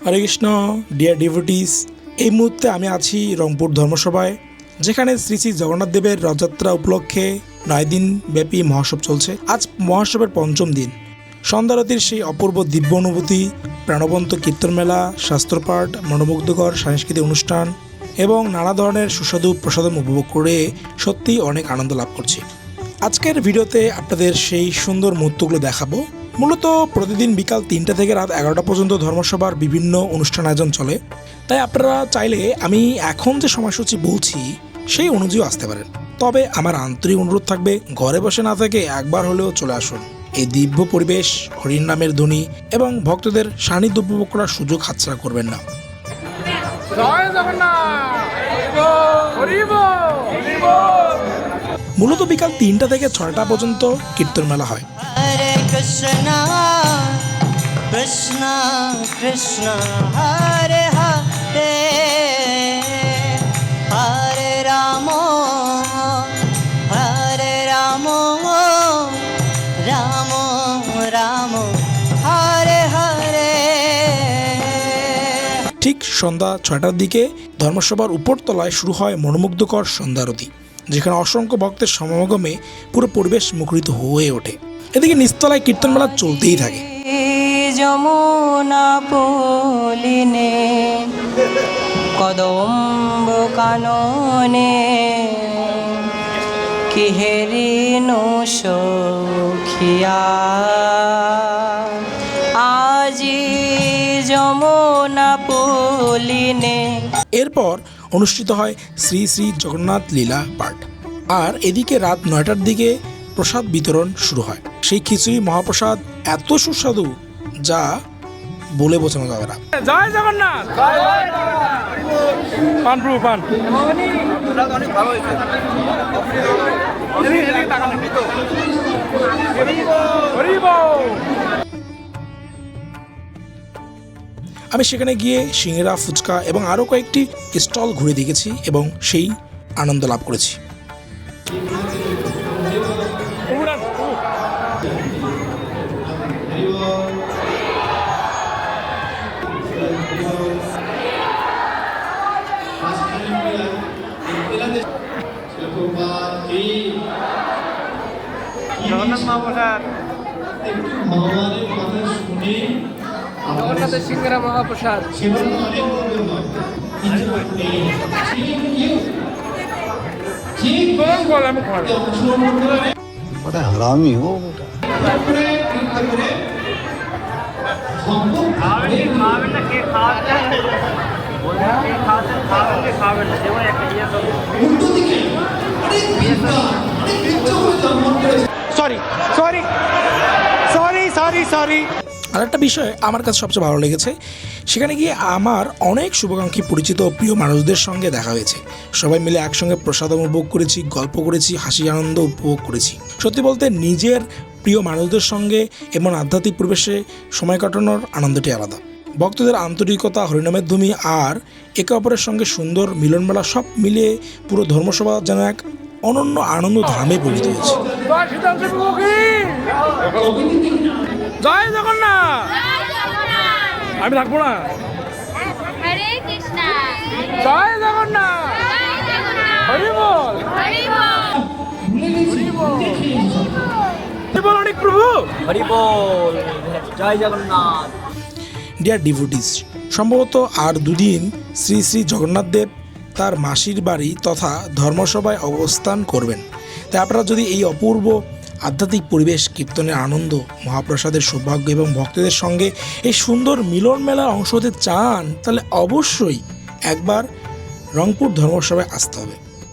হরে Krishna deer devotees, এই মুহূর্তে আমি আছি রংপুর ধর্মসভায়, যেখানে শ্রী শ্রী জগন্নাথ দেবের রথযাত্রা উপলক্ষে 9 দিন ব্যাপী মহোৎসব চলছে। আজ মহোৎসবের পঞ্চম দিন। সন্ধ্যারতির সেই অপূর্ব দিব্য অনুভূতি, প্রাণবন্ত কীর্তন মেলা, শাস্ত্রপাঠ, মনোমুগ্ধকর সাংস্কৃতিক অনুষ্ঠান এবং নানা ধরনের সুস্বাদু প্রসাদম উপভোগ করে সত্যিই অনেক আনন্দ লাভ করছি। আজকের ভিডিওতে আপনাদের সেই সুন্দর মুহূর্তগুলো দেখাবো। মূলত প্রতিদিন বিকাল 3টা থেকে রাত 11টা পর্যন্ত ধর্মসভার বিভিন্ন অনুষ্ঠান আয়োজন চলে, তাই আপনারা চাইলে আমি এখন যে সময়সূচি বলছি সেই অনুযায়ী আসতে পারেন। তবে আমার আন্তরিক অনুরোধ থাকবে, ঘরে বসে না থেকে একবার হলেও চলে আসুন। এই দিব্য পরিবেশ, হরির নামের ধ্বনি এবং ভক্তদের সান্নিধ্য উপভোগ করার সুযোগ হাতছাড়া করবেন না। মূলত বিকাল 3টা থেকে 6টা পর্যন্ত কীর্তন মেলা হয়। হরে কৃষ্ণ কৃষ্ণ কৃষ্ণ হরে হরে হরে রাম রাম রাম হরে হরে। ঠিক সন্ধ্যা 6টার দিকে ধর্মসভার উপরতলায় শুরু হয় মনোমুগ্ধকর সন্ধ্যারতি, যেখানে অসংখ্য ভক্তের সমাগমে পুরো পরিবেশ মুখরিত হয়ে ওঠে। এদিকে নিচতলায় কীর্তন মেলা চলতেই থাকে। যমুনা পুলিনে কদম্ব কাননে কিহেরিনু সখিয়া আজি যমুনা পুলিনে। এরপর অনুষ্ঠিত হয় শ্রী শ্রী জগন্নাথ লীলা পাঠ। আর এদিকে রাত 9টার দিকে প্রসাদ বিতরণ শুরু হয়। সেই খিচুড়ি মহাপ্রসাদ এত সুস্বাদু যা বলে বোঝানো যাবে না। জয় জগন্নাথ, পান প্রভু পান। আমি সেখানে গিয়ে সিঙ্গারা, ফুচকা এবং আরও কয়েকটি স্টল ঘুরে দেখেছি এবং সেই আনন্দ লাভ করেছি। জগন্নাথ মহাপ্রসাদ, জগন্নাথের সিঙ্গারা মহাপ্রসাদ। बड़ा हरामी हो बेटा। সরি। আরেকটা বিষয় আমার কাছে সবচেয়ে ভালো লেগেছে, সেখানে গিয়ে আমার অনেক শুভাকাঙ্ক্ষী পরিচিত ও প্রিয় মানুষদের সঙ্গে দেখা হয়েছে। সবাই মিলে একসঙ্গে প্রসাদ উপভোগ করেছি, গল্প করেছি, হাসি আনন্দ উপভোগ করেছি। সত্যি বলতে নিজের প্রিয় মানুষদের সঙ্গে এমন আধ্যাত্মিক পরিবেশে সময় কাটানোর আনন্দটি আলাদা। ভক্তদের আন্তরিকতা, হরিনামের ধ্বনি আর একে অপরের সঙ্গে সুন্দর মিলনমেলা সব মিলিয়ে পুরো ধর্মসভা যেন এক অনন্য আনন্দ ধামে পরিণত হয়েছে। জয় জগন্নাথ, আমি থাকবো না। হরে কৃষ্ণ, জয় জগন্নাথ, হরি বল, হরি বল। অনেক প্রভু, হরি বল, জয় জগন্নাথ। ডিয়ার ডিভোটিস, সম্ভবত আর দুদিন শ্রী শ্রী জগন্নাথ দেব তার মাসির বাড়ি তথা ধর্মসভায় অবস্থান করবেন। তাই আপনারা যদি এই অপূর্ব আধ্যাত্মিক পরিবেশ, কীর্তনের আনন্দ, মহাপ্রসাদের সৌভাগ্য এবং ভক্তদের সঙ্গে এই সুন্দর মিলন মেলার অংশ হতে চান, তাহলে অবশ্যই একবার রংপুর ধর্মসভায় আসতে হবে।